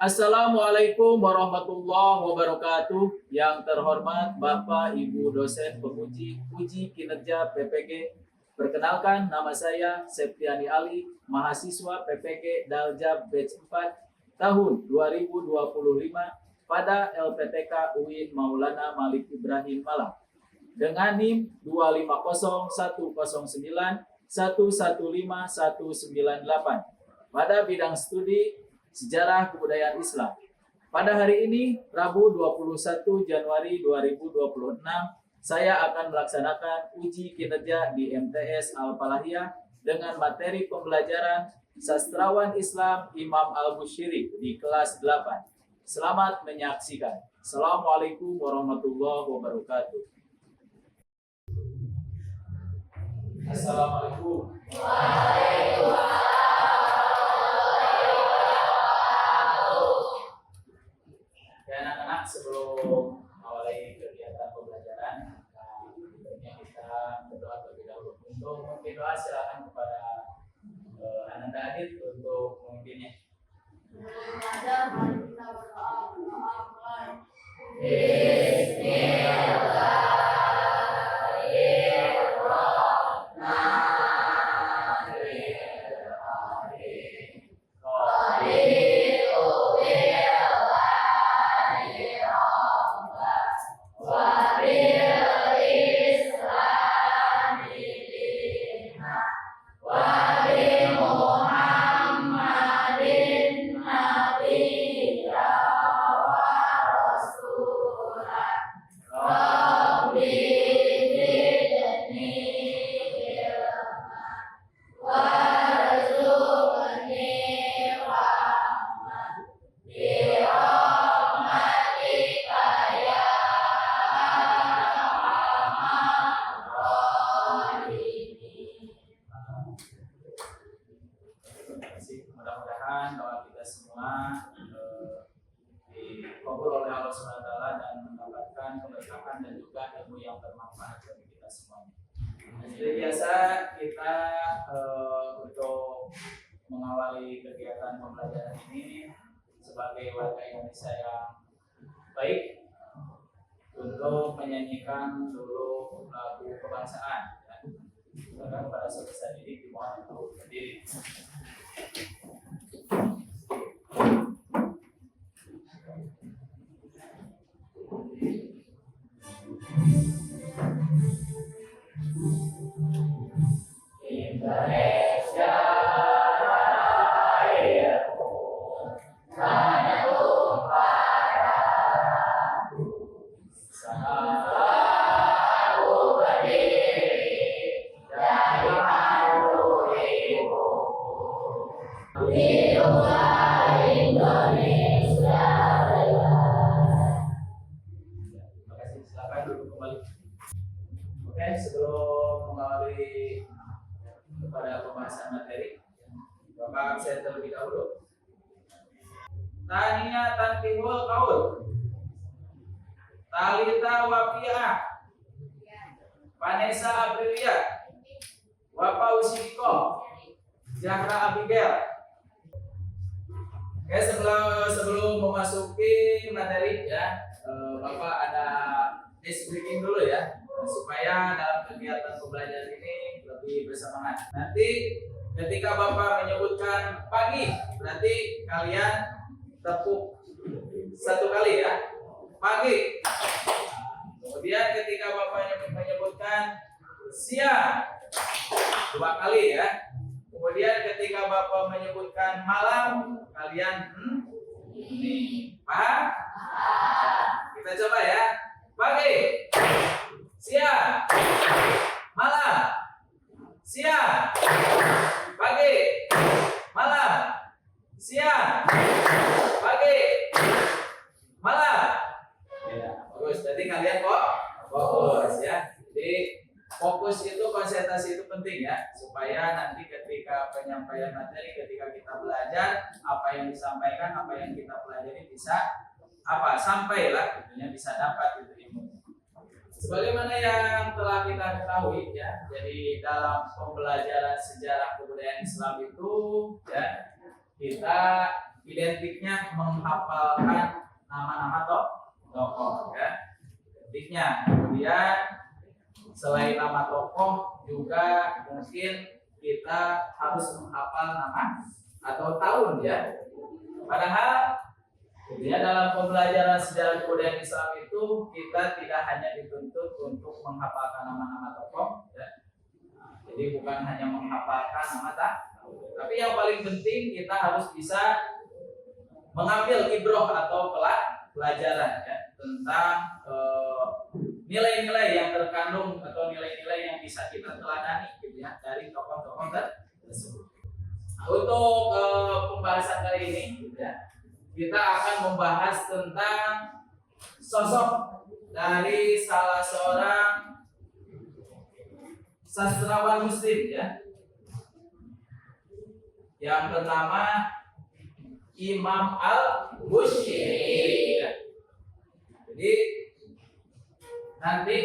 Assalamualaikum warahmatullahi wabarakatuh. Yang terhormat Bapak Ibu dosen penguji uji kinerja PPG. Perkenalkan, nama saya Septiani Ali, mahasiswa PPG Daljab Batch 4 tahun 2025 pada LPTK UIN Maulana Malik Ibrahim Malang dengan NIM 2501091151198 pada bidang studi Sejarah Kebudayaan Islam. Pada hari ini, Rabu 21 Januari 2026, saya akan melaksanakan uji kinerja di MTS Al-Falahiyah dengan materi pembelajaran Sastrawan Islam Imam Al-Bushiri di kelas 8. Selamat menyaksikan. Assalamualaikum warahmatullahi wabarakatuh. Assalamualaikum. Waalaikumsalam. Anak-anak, sebelum awali kegiatan pembelajaran, kita berdoa terlebih dahulu. Untuk memimpin doa, silakan kepada Ananda Adit untuk memimpinnya. Mudah-mudahan doa kita semua dikabul oleh Allah SWT dan mendapatkan keberkahan dan juga ilmu yang bermanfaat bagi kita semuanya. Seperti biasa, kita untuk mengawali kegiatan pembelajaran ini sebagai warga Indonesia yang baik untuk menyanyikan dulu lagu kebangsaan. Silakan para saudara didik dimohon untuk berdiri. Indonesia airku, tanah tumpah darahku, selalu berdiri dari mandu ibuku. Hiduplah Indonesia Raya. Terima kasih, silakan duduk kembali. Oke, sebelum mengawali kepada pembahasan materi, Bapak absen terlebih dahulu. Tania Tanfihul Qaul, Talita Wafiah, Vanessa Aprilia, Wapa Usidiko, Zahra Abigail. Oke, sebelum memasuki materi ya, Bapak ada ice breaking dulu ya, supaya dalam kegiatan pembelajaran ini lebih bersemangat. Nanti ketika Bapak menyebutkan pagi, berarti kalian tepuk satu kali ya, pagi. Kemudian ketika Bapak menyebutkan siang, dua kali ya. Kemudian ketika Bapak menyebutkan malam, kalian ini paham? Kita coba ya. Pagi, siang, malam, siang, pagi, malam, siang, pagi, malam. Ya, bagus. Jadi kalian kok fokus ya. Jadi fokus itu, konsentrasi itu penting ya, supaya nanti ketika penyampaian materi, ketika kita belajar, apa yang disampaikan, apa yang kita pelajari bisa sampailah, tentunya bisa dapat itu ilmu. Sebagaimana yang telah kita ketahui ya, jadi dalam pembelajaran sejarah kebudayaan Islam itu ya, kita identiknya menghafalkan nama-nama tokoh ya. Identiknya. Kemudian selain nama tokoh juga mungkin kita harus menghafal nama atau tahun ya. Padahal ya, dalam pembelajaran sejarah kebudayaan Islam itu kita tidak hanya dituntut untuk menghafalkan nama-nama tokoh ya. Jadi bukan hanya menghafalkan nama tapi yang paling penting kita harus bisa mengambil ibroh atau pelajaran ya, tentang nilai-nilai yang terkandung atau nilai-nilai yang bisa kita teladani gitu ya dari tokoh-tokoh tersebut. Untuk pembahasan kali ini gitu ya, kita akan membahas tentang sosok dari salah seorang sastrawan muslim ya, yang bernama Imam Al-Busiri ya. Jadi nanti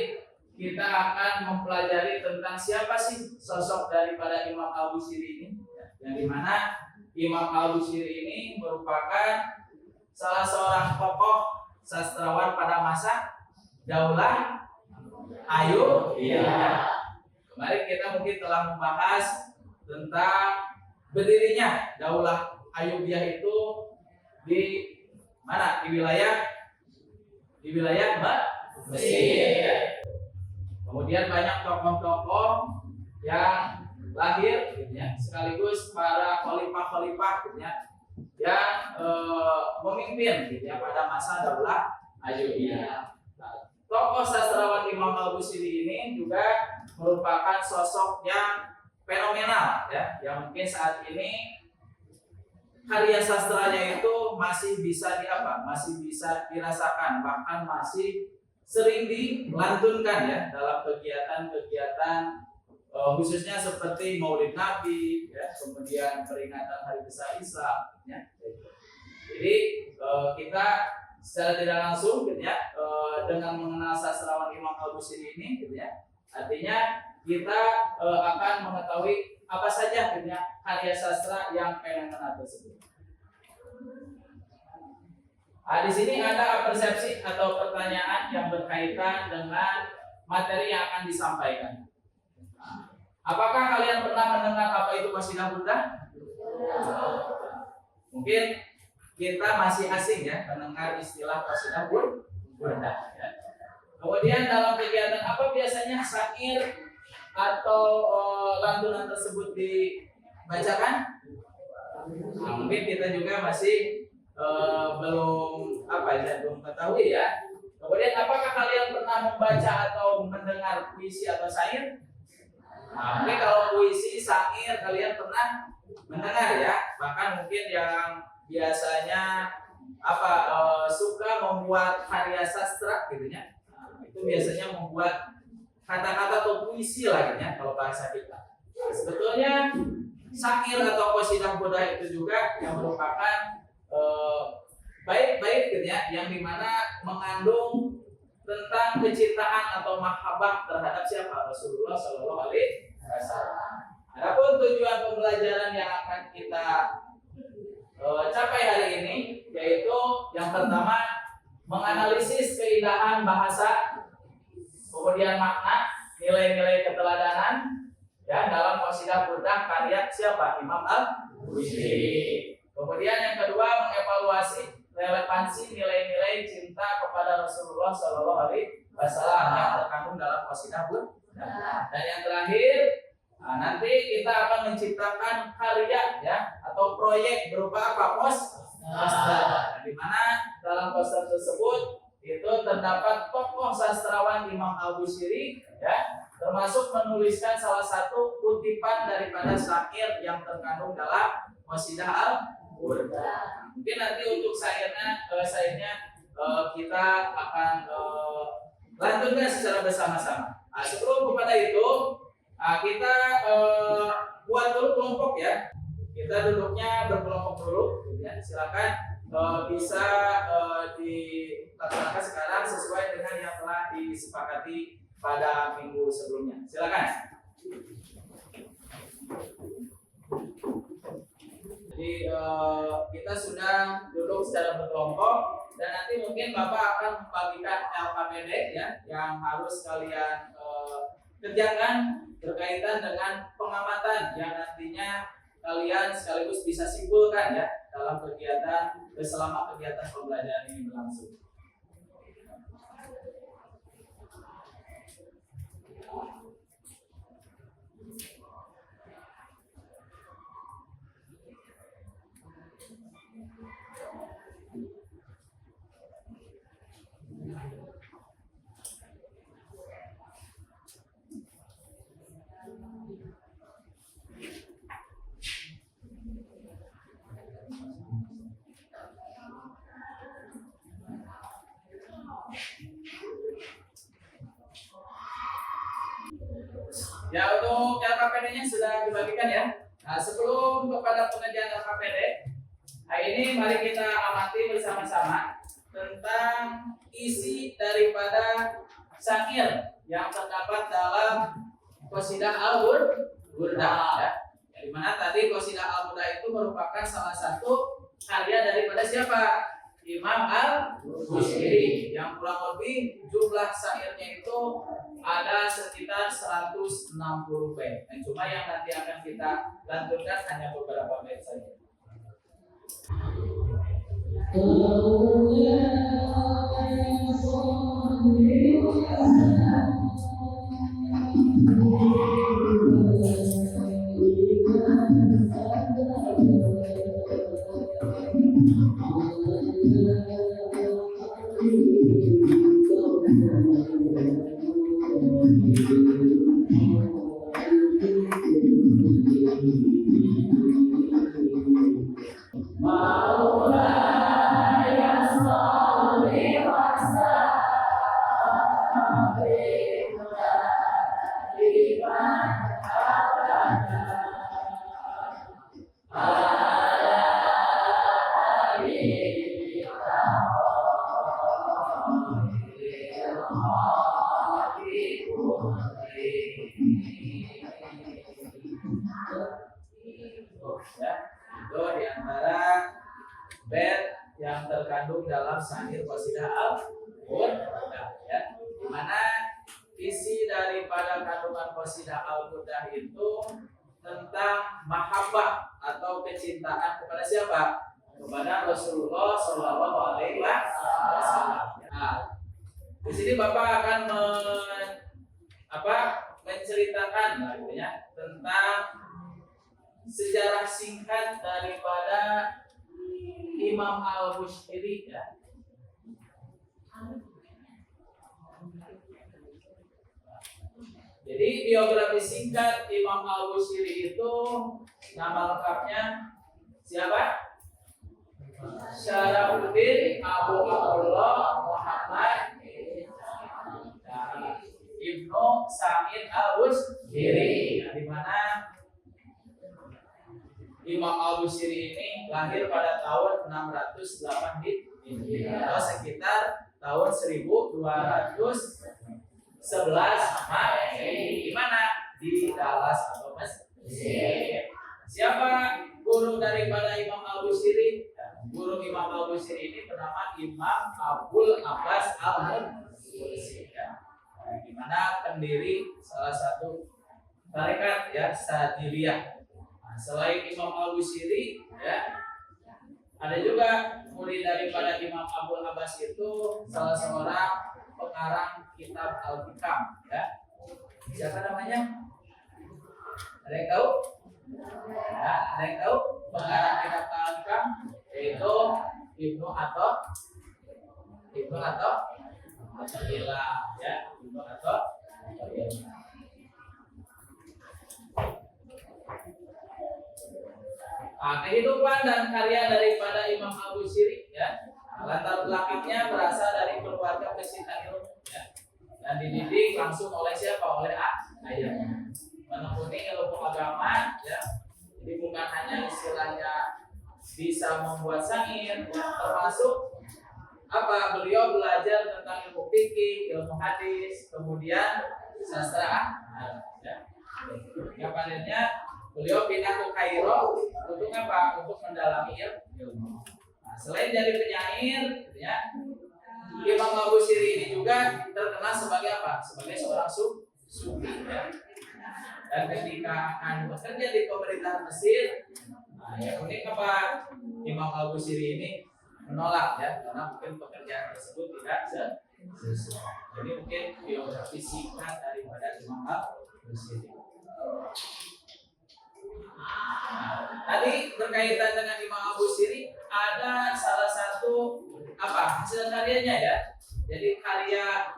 kita akan mempelajari tentang siapa sih sosok daripada Imam Al-Busiri ini ya, yang dimana Imam Al-Busiri ini merupakan salah seorang tokoh sastrawan pada masa Daulah Ayyubiyah. Kemarin kita mungkin telah membahas tentang berdirinya Daulah Ayyubiyah itu di mana? Di wilayah Mesir. Kemudian banyak tokoh-tokoh yang lahir gitu ya, sekaligus para khalifah-khalifah gitu ya, yang memimpin gitu ya pada masa Daulah Ayyubiyah. Tokoh sastrawan Imam Al-Busiri ini juga merupakan sosok yang fenomenal ya, yang mungkin saat ini karya sastranya itu masih bisa masih bisa dirasakan, bahkan masih sering dilantunkan ya dalam kegiatan-kegiatan khususnya seperti Maulid Nabi ya, kemudian peringatan Hari Besar Islam ya. Jadi kita secara tidak langsung gitu ya, dengan mengenal sastrawan Imam Al-Busiri ini gitu ya, artinya kita akan mengetahui apa saja gitu ya karya sastra yang fenomenal tersebut. Di sini ada persepsi atau pertanyaan yang berkaitan dengan materi yang akan disampaikan. Apakah kalian pernah mendengar apa itu qasidah burdah? Mungkin kita masih asing ya mendengar istilah qasidah burdah ya. Kemudian dalam kegiatan apa biasanya syair atau lantunan tersebut dibacakan? Mungkin kita juga masih belum mengetahui ya. Kemudian apakah kalian pernah membaca atau mendengar puisi atau syair? Mungkin kalau puisi, syair kalian pernah mendengar ya. Bahkan mungkin yang biasanya suka membuat karya sastra gitu ya. Itu biasanya membuat kata-kata atau puisi lah gitu ya kalau bahasa kita. Sebetulnya syair atau qasidah burdah itu juga yang merupakan bait-bait gitu ya, yang dimana mengandung tentang kecintaan atau mahabbah terhadap siapa? Rasulullah Shallallahu Alaihi Wasallam. Adapun tujuan pembelajaran yang akan kita capai hari ini yaitu yang pertama menganalisis keindahan bahasa, kemudian makna, nilai-nilai keteladanan ya dalam qasidah burdah karya siapa? Imam Al-Busiri. Kemudian yang kedua mengevaluasi relevansi nilai-nilai cinta kepada Rasulullah Shallallahu Alaihi Wasallam yang terkandung dalam qasidah burdah. Dan yang terakhir nanti kita akan menciptakan karya ya atau proyek berupa poster, di mana dalam poster tersebut itu terdapat tokoh sastrawan Imam Al-Busiri ya, termasuk menuliskan salah satu kutipan daripada syair yang terkandung dalam qasidah al-burdah. Mungkin nanti untuk syairnya kita akan lanjutkan secara bersama-sama. Sebelum kepada itu kita buat dulu kelompok ya. Kita duduknya berkelompok dulu ya. Silakan bisa dilaksanakan sekarang sesuai dengan yang telah disepakati pada minggu sebelumnya. Silakan. Jadi kita sudah duduk secara berkelompok dan nanti mungkin Bapak akan membagikan LKPD ya yang harus kalian kerjakan berkaitan dengan pengamatan yang nantinya kalian sekaligus bisa simpulkan ya dalam kegiatan selama kegiatan pembelajaran ini berlangsung. Ya, untuk LKPD-nya sudah dibagikan ya. Nah, sebelum kepada pengerjaan LKPD, hari ini mari kita amati bersama-sama tentang isi daripada syair yang terdapat dalam Qasidah Al-Burdah ya. Di mana tadi Qasidah Al-Burdah itu merupakan salah satu karya daripada siapa? Imam Al-Busiri yang kurang lebih jumlah syairnya itu ada sekitar 160 bait. Cuma yang nanti akan kita lanjutkan hanya beberapa bait saja. Itu diantara bait yang terkandung dalam syair Qasidah Al-Burdah ya. Di mana isi daripada kandungan Qasidah Al-Burdah itu tentang mahabbah atau kecintaan kepada siapa? Kepada Rasulullah Shallallahu Alaihi Wasallam. Nah, di sini Bapak akan menceritakan ya, tentang sejarah singkat daripada Imam Al-Busiri ya. Jadi biografi singkat Imam Al-Busiri itu nama lengkapnya siapa? Syarafuddin Abu Abdullah Muhammad Ibnu Sa'id Al-Busiri, di mana Imam Al-Busiri ini lahir pada tahun 608 atau sekitar tahun 1211 Masehi. Di mana? Di Dallas atau Mesir. Siapa guru daripada Imam Al-Busiri? Guru Imam Al-Busiri ini bernama Imam Abul Abbas Al-Mursi ya. Di mana pendiri salah satu tarekat ya Sadiriyah. Selain Imam Al-Busiri ya, ada juga murid daripada Imam Abul Abbas itu salah seorang pengarang kitab Al-Hikam ya. Siapa namanya? Ada yang tahu? Ya, ada yang tahu pengarang kitab Al-Hikam? Yaitu Ibnu Athaillah ya, Ibnu Athaillah. Nah, kehidupan dan karya daripada Imam Al-Busiri ya, latar belakangnya berasal dari keluarga pecinta ilmu ya, dan dididik langsung oleh siapa? Oleh ayahnya. Menekuni ilmu agama ya, jadi bukan hanya istilahnya bisa membuat syair, termasuk apa? Beliau belajar tentang ilmu fikih, ilmu hadis, kemudian sastra ya. Yang palinnya beliau pindah ke Kairo untuk apa? Untuk mendalami ilmu. Nah, selain jadi penyair, gitu ya, Imam Abu Siri ini juga terkenal sebagai apa? Sebagai seorang sufi. Ya. Dan ketika akan bekerja di pemerintahan Mesir, nah, yang unik apa? Imam Abu Siri ini menolak ya, karena mungkin pekerjaan tersebut tidak sesuai. Jadi mungkin biografi singkat daripada Imam Abu Siri. Tadi berkaitan dengan Imam Abu Siri ada salah satu apa hasil karyanya ya. Jadi karya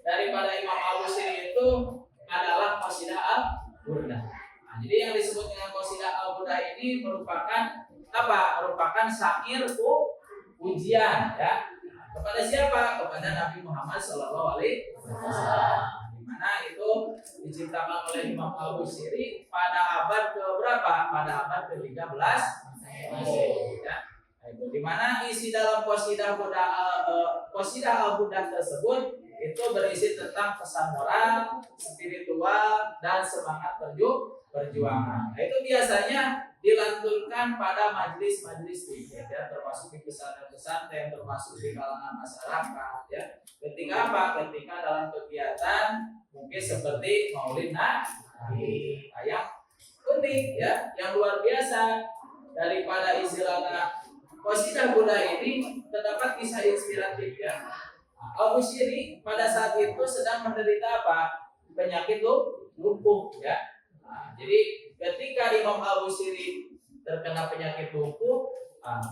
daripada Imam Abu Siri itu adalah Qasidah Al-Burdah. Nah, jadi yang disebut dengan Qasidah Al-Burdah ini merupakan apa? Merupakan syair pujian ya. Kepada siapa? Kepada Nabi Muhammad SAW. Di mana itu diciptakan oleh Imam Abu Siri pada abad ke berapa? Pada abad ke-13 ya. Di mana isi dalam Qasidah Al-Burdah tersebut itu berisi tentang pesan moral, spiritual, dan semangat perjuangan. Nah, itu biasanya dilantunkan pada majelis-majelis zikir ya, termasuk di pesantren, termasuk di kalangan masyarakat ya. Ketika apa? Ketika dalam kegiatan mungkin seperti Maulid Nabi, yang unik ya, yang luar biasa daripada istilahnya Qasidah Burdah ini terdapat kisah inspiratif ya. Abu Siri pada saat itu sedang menderita apa? Penyakit lumpuh ya. Nah, jadi ketika Imam Abu Siri terkena penyakit lumpuh,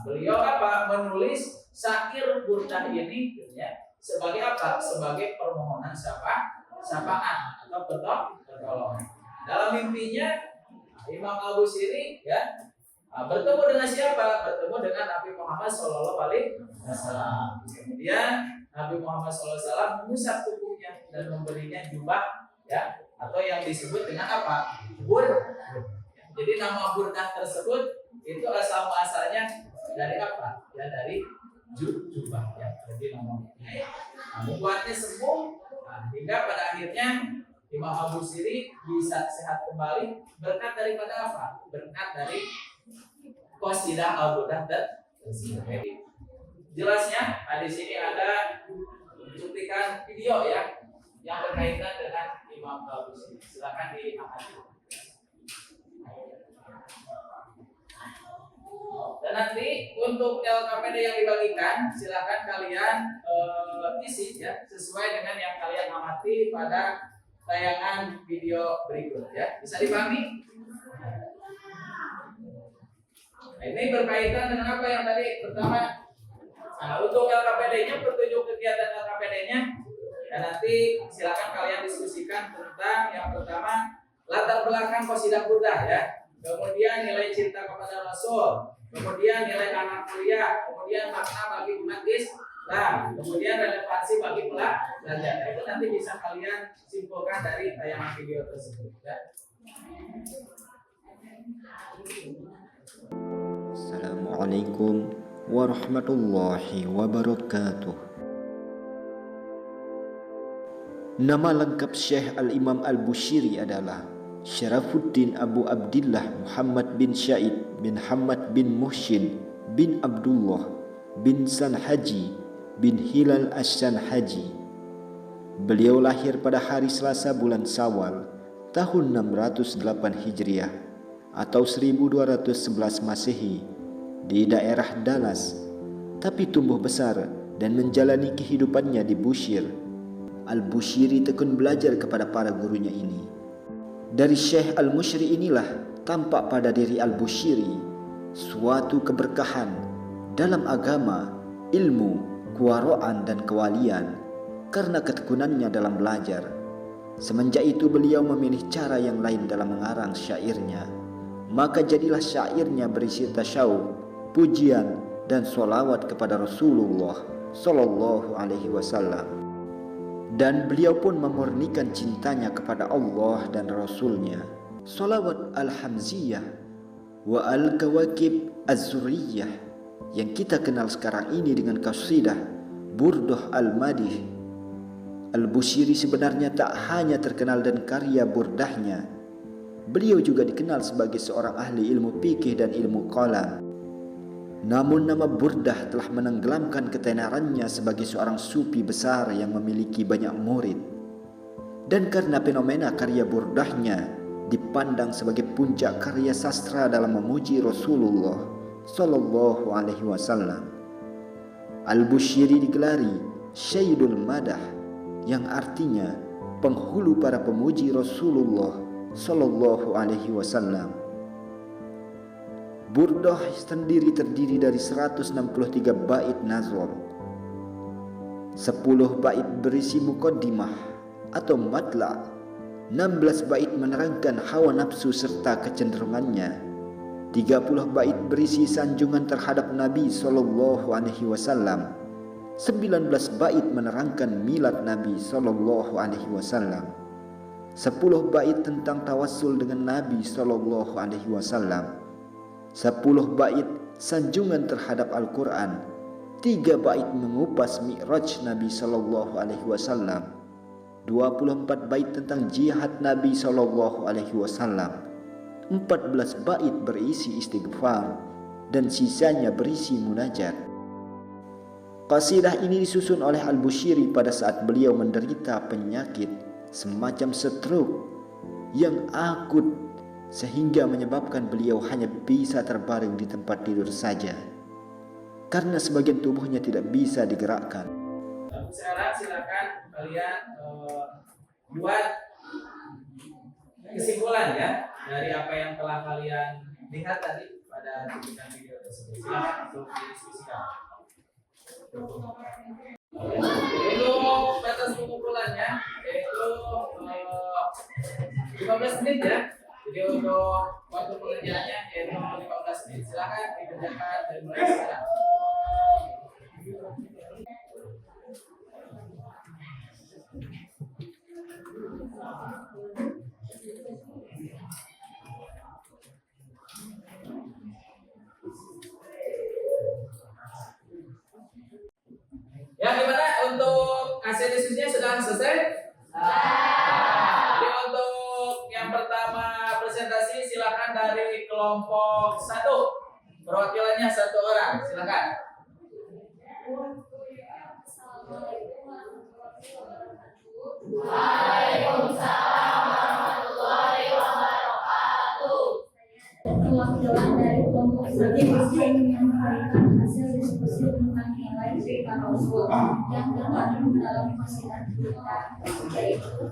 beliau apa? Menulis syair burdah ini ya, sebagai apa? Sebagai permohonan syafaat atau pertolongan. Dalam mimpinya Imam Abu Siri ya bertemu dengan siapa? Bertemu dengan Nabi Muhammad SAW. Kemudian Nabi Muhammad SAW mengusap tubuhnya dan memberinya jubah ya, atau yang disebut dengan apa? Jadi nama burdah tersebut itu asal muasalnya dari apa? Ya dari jubah ya. Jadi namanya. Membuatnya sembuh hingga pada akhirnya Imam Abu Siri bisa sehat kembali berkat daripada apa? Berkat dari Qasidah Al-Burdah tersebut. Jelasnya di sini ada cuplikan video ya yang berkaitan dengan Imam Abu Siri. Silakan diamati. Dan nanti untuk LKPD yang dibagikan, silakan kalian isi ya sesuai dengan yang kalian amati pada tayangan video berikut ya. Bisa dipahami? Nah, ini berkaitan dengan apa yang tadi pertama. Nah, untuk LKPD-nya, petunjuk kegiatan LKPD-nya, dan nanti silakan kalian diskusikan tentang yang pertama latar belakang Qasidah Burdah ya, kemudian nilai cinta kepada Rasul, kemudian nilai anak kuliah, kemudian makna bagi umat Islam, kemudian relevansi bagi pelajar. Itu nanti bisa kalian simpulkan dari tayangan video tersebut ya. Assalamualaikum warahmatullahi wabarakatuh. Nama lengkap Syekh Al-Imam Al-Bushiri adalah Syarafuddin Abu Abdillah Muhammad bin Syaid bin Hamad bin Muhsin bin Abdullah bin Sanhaji bin Hilal As-Sanhaji. Beliau lahir pada hari Selasa bulan Syawal tahun 608 Hijriah atau 1211 Masehi di daerah Dalas, tapi tumbuh besar dan menjalani kehidupannya di Bushir. Al-Bushiri tekun belajar kepada para gurunya ini. Dari Syekh Al-Mushri inilah tampak pada diri Al-Bushiri suatu keberkahan dalam agama, ilmu, kewaraan dan kewalian karena ketekunannya dalam belajar. Semenjak itu beliau memilih cara yang lain dalam mengarang syairnya. Maka jadilah syairnya berisi tasyawuf, pujian dan sholawat kepada Rasulullah Sallallahu Alaihi Wasallam. Dan beliau pun memurnikan cintanya kepada Allah dan Rasulnya. Sholawat Al-Hamziyah wa Al-Kawakib Az-Zuriyah yang kita kenal sekarang ini dengan qasidah Burdah Al-Madih. Al-Bushiri sebenarnya tak hanya terkenal dan karya burdahnya, Beliau juga dikenal sebagai seorang ahli ilmu fikih dan ilmu qalam. Namun nama Burdah telah menenggelamkan ketenarannya sebagai seorang sufi besar yang memiliki banyak murid. Dan karena fenomena karya Burdahnya dipandang sebagai puncak karya sastra dalam memuji Rasulullah Sallallahu Alaihi Wasallam, Al-Bushiri digelari Syaidul Madah, yang artinya penghulu para pemuji Rasulullah Sallallahu Alaihi Wasallam. Burdah sendiri terdiri dari 163 bait nazm, 10 bait berisi muqaddimah atau matla', 16 bait menerangkan hawa nafsu serta kecenderungannya, 30 bait berisi sanjungan terhadap Nabi Sallallahu Alaihi Wasallam, 19 bait menerangkan milad Nabi Sallallahu Alaihi Wasallam, 10 bait tentang tawassul dengan Nabi Sallallahu Alaihi Wasallam, 10 bait sanjungan terhadap Al-Quran, 3 bait mengupas Mi'raj Nabi Sallallahu Alaihi Wasallam, 24 bait tentang jihad Nabi Sallallahu Alaihi Wasallam, 14 bait berisi istighfar, dan sisanya berisi munajat. Qasidah ini disusun oleh Al-Bushiri pada saat beliau menderita penyakit semacam stroke yang akut, sehingga menyebabkan beliau hanya bisa terbaring di tempat tidur saja karena sebagian tubuhnya tidak bisa digerakkan. Sekarang silakan kalian buat kesimpulan ya dari apa yang telah kalian lihat tadi pada cuplikan video tersebut. Silakan untuk didiskusikan. Itu batas pengumpulannya yaitu 15 menit ya. Jadi untuk waktu pengerjaannya yaitu 15 menit. Silakan dikerjakan dari mulai sekarang. Ya, gimana untuk hasil diskusinya sudah selesai? Jadi untuk yang pertama presentasi silakan dari kelompok 1. Perwakilannya 1 orang, silakan. Waalaikumsalam warahmatullahi wabarakatuh. Perwakilan dari kelompok 1 yang menyampaikan hasil diskusi tentang nilai cerita Rasul yang terkandung dalam qasidah kita, yaitu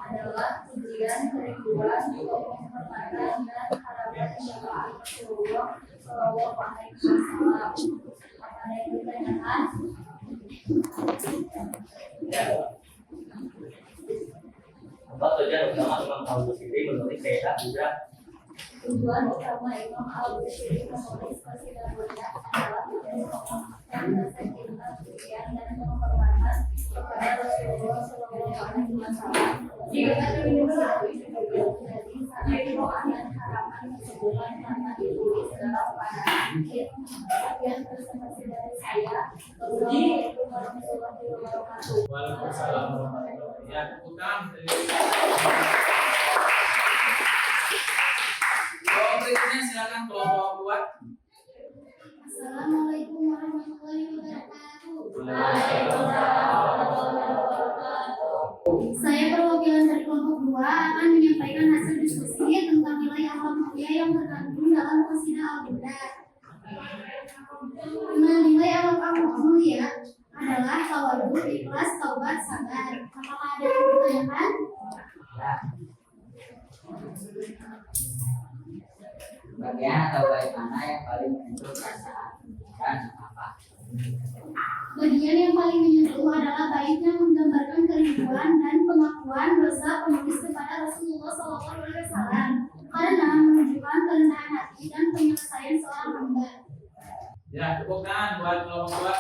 adalah pujian, kerinduan, penghormatan dan harapan syafaat Rasulullah Shallallahu Alaihi Wasallam. Apa ada yang ditanyakan? Apa tujuan utama Imam Al-Bushiri menulis Sayyidah Buddha? Tujuan utama Imam Al-Bushiri menulis qasidah Buddha adalah menyampaikan rasa cinta, pujian dan penghormatan kepada Rasulullah Shallallahu Alaihi Wasallam. Jika jadi sangat doa dan harapan sebulan karena ditulis dalam pandangan sedikit. Sekian presentasi dari saya. Wassalamualaikum warahmatullahi wabarakatuh. Waalaikumsalam warahmatullahi wabarakatuh. Ya, bukan. Kelompok berikutnya silakan kelompok 2. Assalamualaikum warahmatullahi wabarakatuh. Saya perwakilan dari kelompok 2 akan menyampaikan hasil diskusi tentang nilai akhlak mulia yang terkandung dalam qasidah Al-Buddha. Nilai akhlak mulia adalah tawadhu, ikhlas, taubat, sabar. Apakah ada yang ditanyakan? Bagian atau baik mana yang paling menyentuh perasaan dan apa? Bagian yang paling menyentuh adalah bait yang menggambarkan kerinduan dan pengakuan dosa penulis kepada Rasulullah SAW karena menunjukkan kerendahan hati dan penyelesaian seorang hamba. Ya, tepuk tangan buat kelompok 2.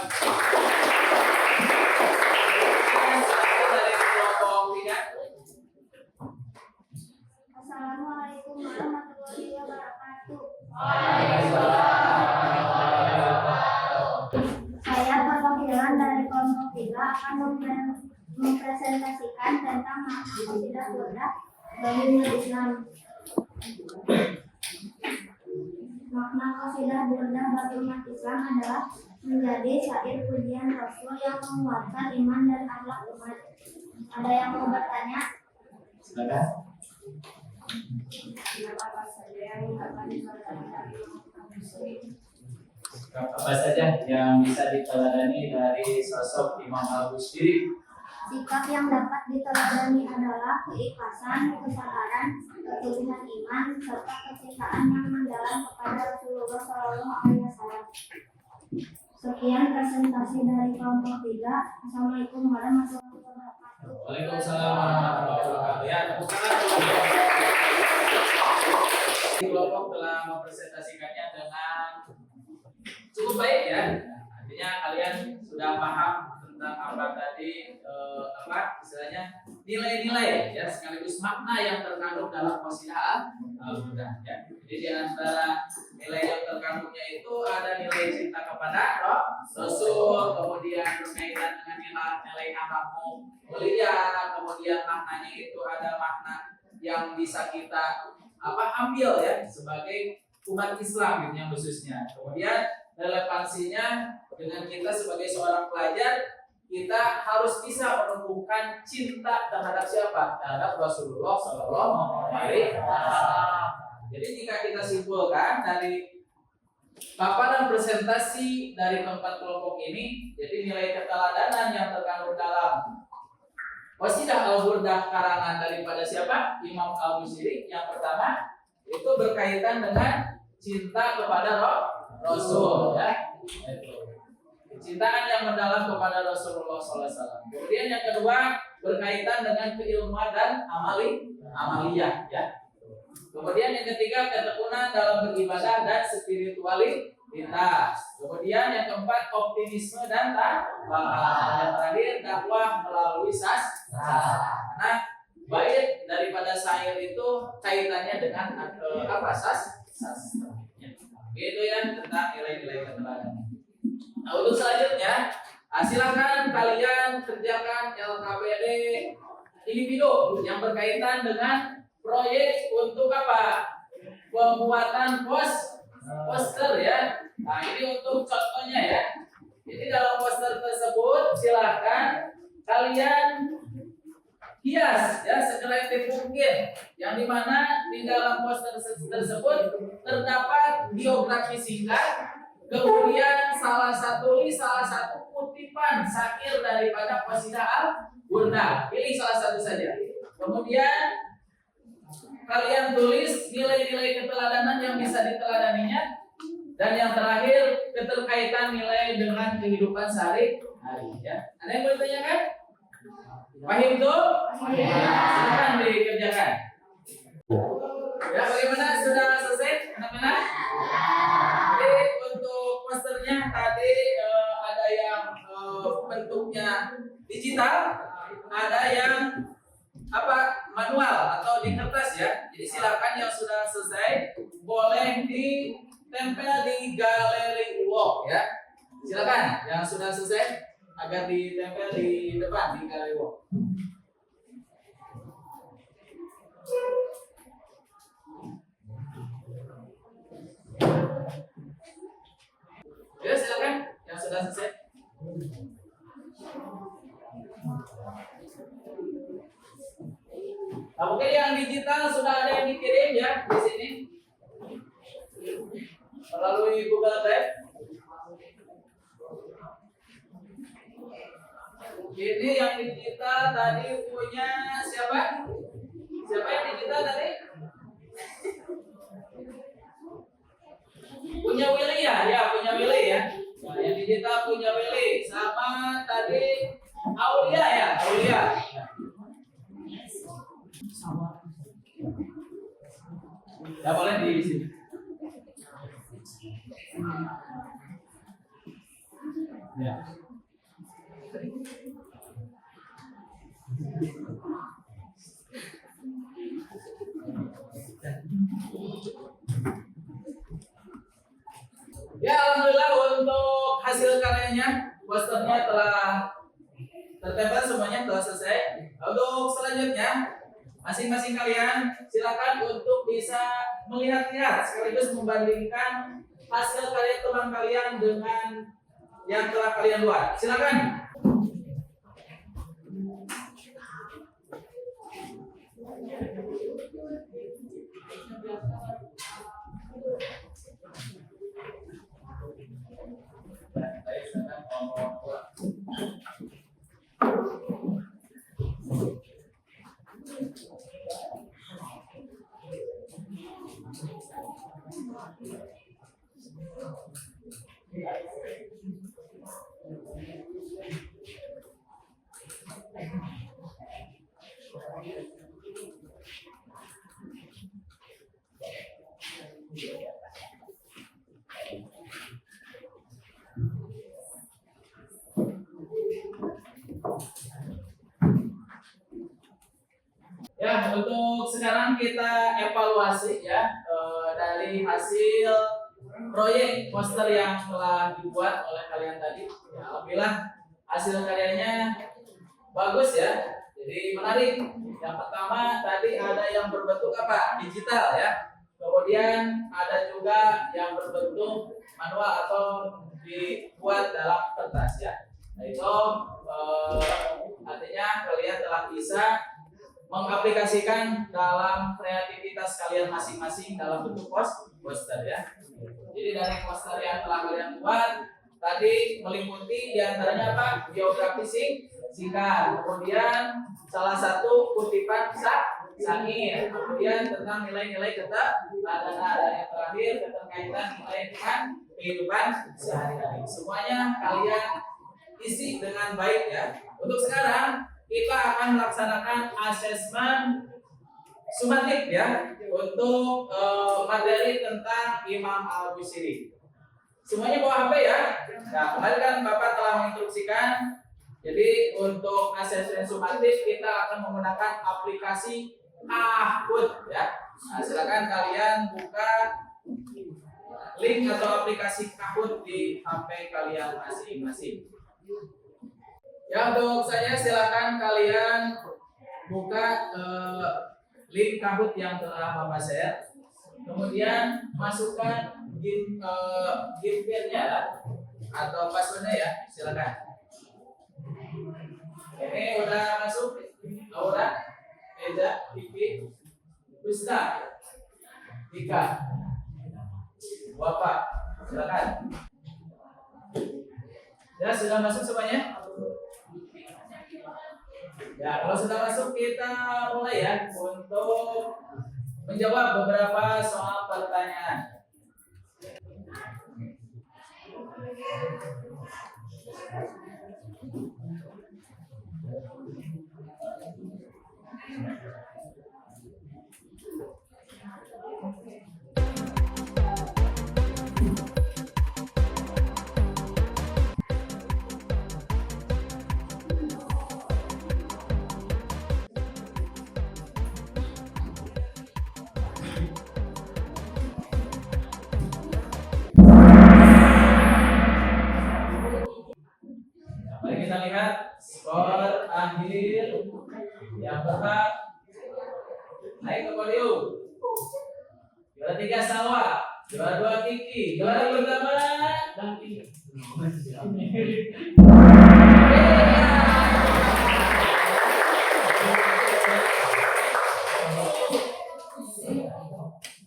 Dari kelompok 3. Assalamualaikum warahmatullahi wabarakatuh. Saya perwakilan dari kelompok 3 akan mempresentasikan tentang makna qasidah Buddha bagi umat Islam. Makna qasidah burdah bagi umat Islam adalah menjadi syair pujian Rasul yang menguatkan iman dan akhlak umat. Ada yang mau bertanya? Silakan. Apa saja yang dapat diteladani dari Apa saja yang bisa diteladani dari sosok Imam Al-Bushiri? Sikap yang dapat diteladani adalah keikhlasan, kesabaran, keteguhan iman, serta kecintaan yang mendalam kepada Rasulullah SAW. Sekian presentasi dari kelompok 3. Assalamualaikum warahmatullahi wabarakatuh. Waalaikumsalam warahmatullahi wabarakatuh. Ya, tepuk tangan. Kelompok telah mempresentasikannya dengan cukup baik ya. Artinya kalian sudah paham tentang apa tadi istilahnya nilai-nilai ya sekaligus makna yang terkandung dalam qasidah Al-Burdah ya. Jadi di antara nilai yang terkandungnya itu ada nilai cinta kepada Rasul, kemudian berkaitan dengan nilai akhlakmu mulia, kemudian maknanya itu ada makna yang bisa kita ambil ya sebagai umat Islam gitu yang khususnya. Kemudian relevansinya dengan kita sebagai seorang pelajar, kita harus bisa menumbuhkan cinta terhadap siapa? Terhadap Rasulullah Sallallahu Alaihi Wasallam. Jadi jika kita simpulkan dari paparan presentasi dari keempat kelompok ini, jadi nilai keteladanan yang terkandung dalam qasidah Al-Burdah karangan daripada siapa? Imam Al-Bushiri. Yang pertama itu berkaitan dengan cinta kepada Rasul ya. Cintaan yang mendalam kepada Rasulullah SAW. Kemudian yang kedua berkaitan dengan keilmuan dan amaliyah ya. Kemudian yang ketiga ketekunan dalam beribadah dan spiritualitas. Kemudian yang keempat optimisme dan takwah. Yang terakhir dakwah melalui nah baik daripada syair itu kaitannya dengan sastra. Itu ya tentang nilai-nilai keteladanan. Nah untuk selanjutnya silakan kalian kerjakan LKPD individu yang berkaitan dengan proyek untuk apa? Pembuatan poster ya. Nah ini untuk contohnya ya. Jadi dalam poster tersebut silakan kalian hias ya sekreatif mungkin, yang dimana di dalam poster tersebut terdapat biografi singkat, kemudian salah satu kutipan syair daripada qasidah Al-Burdah. Pilih salah satu saja. Kemudian kalian tulis nilai-nilai keteladanan yang bisa diteladaninya, dan yang terakhir keterkaitan nilai dengan kehidupan sehari-hari ya. Ada yang mau ditanyakan? Paham tuh? Silakan dikerjakan. Ya, bagaimana sudah selesai anak-anak? Jadi untuk posternya tadi ada yang bentuknya digital, ada yang manual atau di kertas ya. Jadi silakan yang sudah selesai boleh ditempel di galeri walk ya. Silakan yang sudah selesai agar ditempel di depan di galeri walk. Ya silakan yang sudah selesai. Nah, mungkin yang digital sudah ada yang dikirim ya di sini melalui Google Drive. Ini yang digital tadi punya siapa? Siapa yang digital tadi? Punya Willy ya? Ya, punya Willy ya. Nah, yang digital punya Willy. Sama tadi Aulia ya? Aulia. Sama. Ya boleh di sini. Ya. Ya alhamdulillah untuk hasil karyanya posternya telah tertempel semuanya telah selesai. Untuk selanjutnya Masing-masing kalian silakan untuk bisa melihat-lihat sekaligus membandingkan hasil karya teman kalian dengan yang telah kalian buat. Silakan. Ya, untuk sekarang kita evaluasi ya dari hasil proyek poster yang telah dibuat oleh kalian tadi. Ya, alhamdulillah hasil karyanya bagus ya. Jadi menarik. Yang pertama tadi ada yang berbentuk apa? Digital ya. Kemudian ada juga yang berbentuk manual atau dibuat dalam kertas ya. Nah, itu artinya kalian telah bisa mengaplikasikan dalam kreativitas kalian masing-masing dalam bentuk poster ya. Jadi dari poster yang telah kalian buat tadi meliputi diantaranya apa? Biografi singkat, kemudian salah satu kutipan syair, kemudian tentang nilai-nilai keteladanan, dan yang terakhir keterkaitan nilai dengan kehidupan sehari-hari. Semuanya kalian isi dengan baik ya. Untuk sekarang kita akan melaksanakan asesmen sumatif ya untuk materi tentang Imam Al-Bushiri. Semuanya bawa HP ya. Nah, kemarin kan Bapak telah menginstruksikan. Jadi untuk asesmen sumatif kita akan menggunakan aplikasi Kahoot ya. Nah, silakan kalian buka link atau aplikasi Kahoot di HP kalian masing-masing. Ya, untuk saya silakan kalian buka link Kahoot yang telah Bapak share. Kemudian masukkan gimpirnya atau passwordnya ya, silakan. Ini udah masuk, Laura, Eza, Vivi, Wisna, Dika, Bapak, silakan. Ya, sudah masuk semuanya? Ya, kalau sudah masuk kita mulai ya untuk menjawab beberapa soal pertanyaan. Mari kita lihat skor akhir yang berhak naik ke podium. Juara 3 Salwa, juara 2 Kiki, juara pertama Dangki.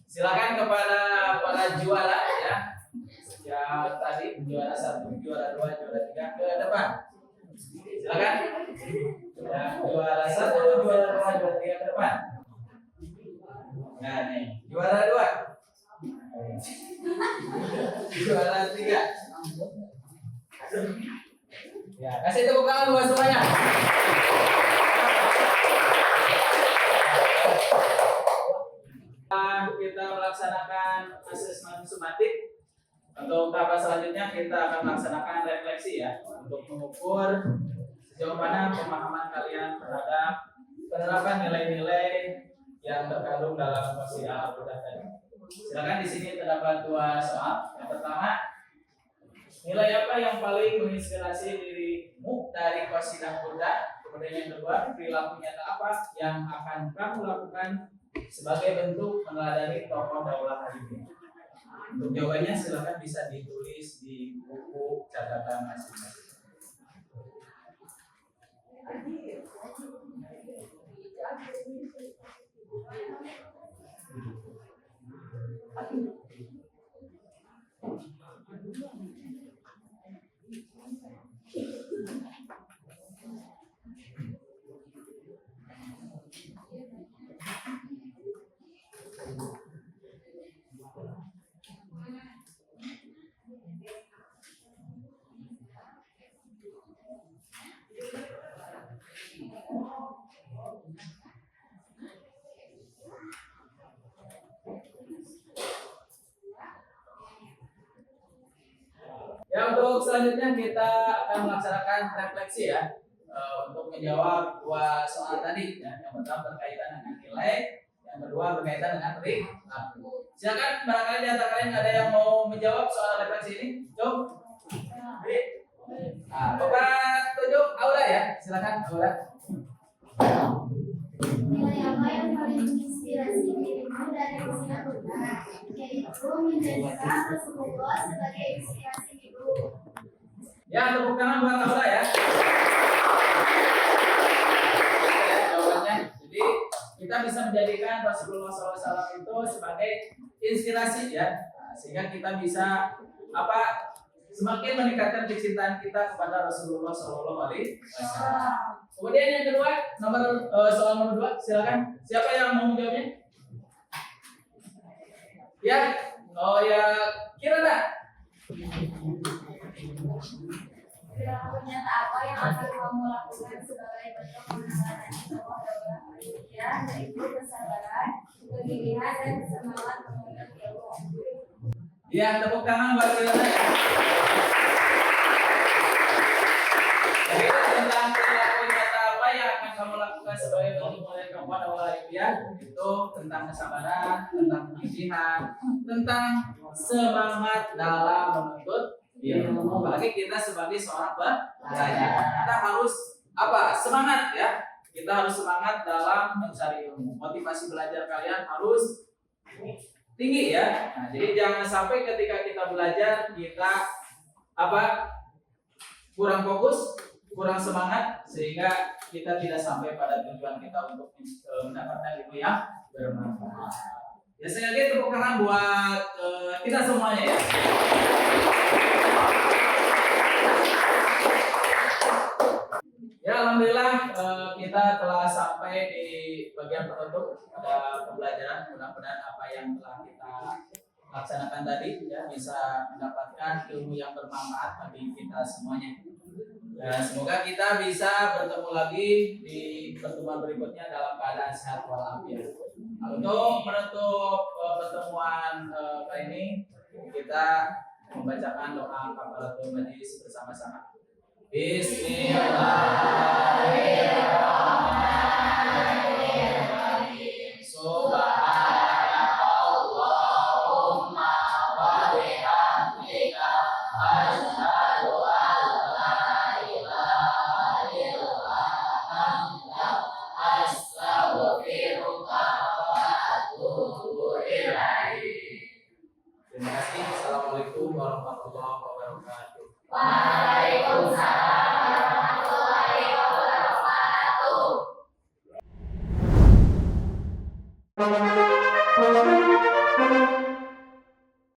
Silakan kepada para juara ya. Yang tadi juara 1, juara 2, juara 3 ke depan. Silakan. Yang juara 1, juara 2, juara 3 ke depan. Nah, nih, juara 2. Juara 3. Ya, kasih tepuk tangan buat semuanya. Kita melaksanakan asesmen sumatif. Untuk tahap selanjutnya kita akan melaksanakan refleksi ya untuk mengukur sejauh mana pemahaman kalian terhadap penerapan nilai-nilai yang terkandung dalam qasidah Al-Burdah tadi. Silakan, di sini terdapat 2 soal. Yang pertama, nilai apa yang paling menginspirasi dirimu dari qasidah Al-Burdah? Kemudian yang kedua, perilaku nyata apa yang akan kamu lakukan sebagai bentuk meneladani tokoh Daulah Halimah? Untuk jawabannya silakan bisa ditulis di buku catatan masing-masing. Ya, untuk selanjutnya kita akan melaksanakan refleksi ya untuk menjawab dua soal tadi ya. Yang pertama berkaitan dengan nilai, yang kedua berkaitan dengan perilaku. Silakan barangkali di antara kalian ada yang mau menjawab soal refleksi ini. Coba. Nah, Bapak tunjuk Aura ya. Silakan Aura. Nilai apa yang paling menginspirasi dirimu dari usia muda? Yaitu menjadikan Rasulullah sebagai inspirasi hidup. Ya, tepuk tangan buat Aura ya. Oke, jawabannya. Jadi kita bisa menjadikan Rasulullah SAW itu sebagai inspirasi ya, sehingga kita bisa semakin meningkatkan kecintaan kita kepada Rasulullah SAW. Kemudian yang kedua, soal nomor 2, silakan. Siapa yang mau menjawabnya? Ya, oh ya, Kirana. Perilaku nyata apa yang akan kamu lakukan sebagai bentuk meneladani tokoh Daulah Halimah, yaitu kesabaran, kegigihan, dan semangat menuntut ilmu. Ya, tepuk tangan buat Kirana ya. Jadi tentang perilaku nyata apa yang akan kamu lakukan sebagai bentuk meneladani tokoh Daulah Halimah, itu tentang kesabaran, tentang kegigihan, tentang semangat dalam menuntut ilmu. Apalagi kita sebagai seorang pelajar, kita harus semangat ya. Kita harus semangat dalam mencari ilmu. Motivasi belajar kalian harus tinggi ya. Nah, jadi jangan sampai ketika kita belajar kita kurang fokus, kurang semangat, sehingga kita tidak sampai pada tujuan kita untuk mendapatkan ilmu yang bermanfaat. Ya, sekali lagi tepuk tangan buat kita semuanya ya. Ya, alhamdulillah kita telah sampai di bagian penutup pada pembelajaran. Mudah-mudahan apa yang telah kita laksanakan tadi ya bisa mendapatkan ilmu yang bermanfaat bagi kita semuanya. Dan semoga kita bisa bertemu lagi di pertemuan berikutnya dalam keadaan sehat walafiat. Untuk menutup pertemuan kali ini, kita membacakan doa kafaratul majlis bersama-sama. Bismillahirrahmanirrahim. Subhanallahumma wa bihamdika asyhadu an la ilaha illa anta astaghfiruka wa atubu ilaik. Terima kasih. Assalamualaikum warahmatullahi wabarakatuh. Waalaikumsalam warahmatullahi wabarakatuh.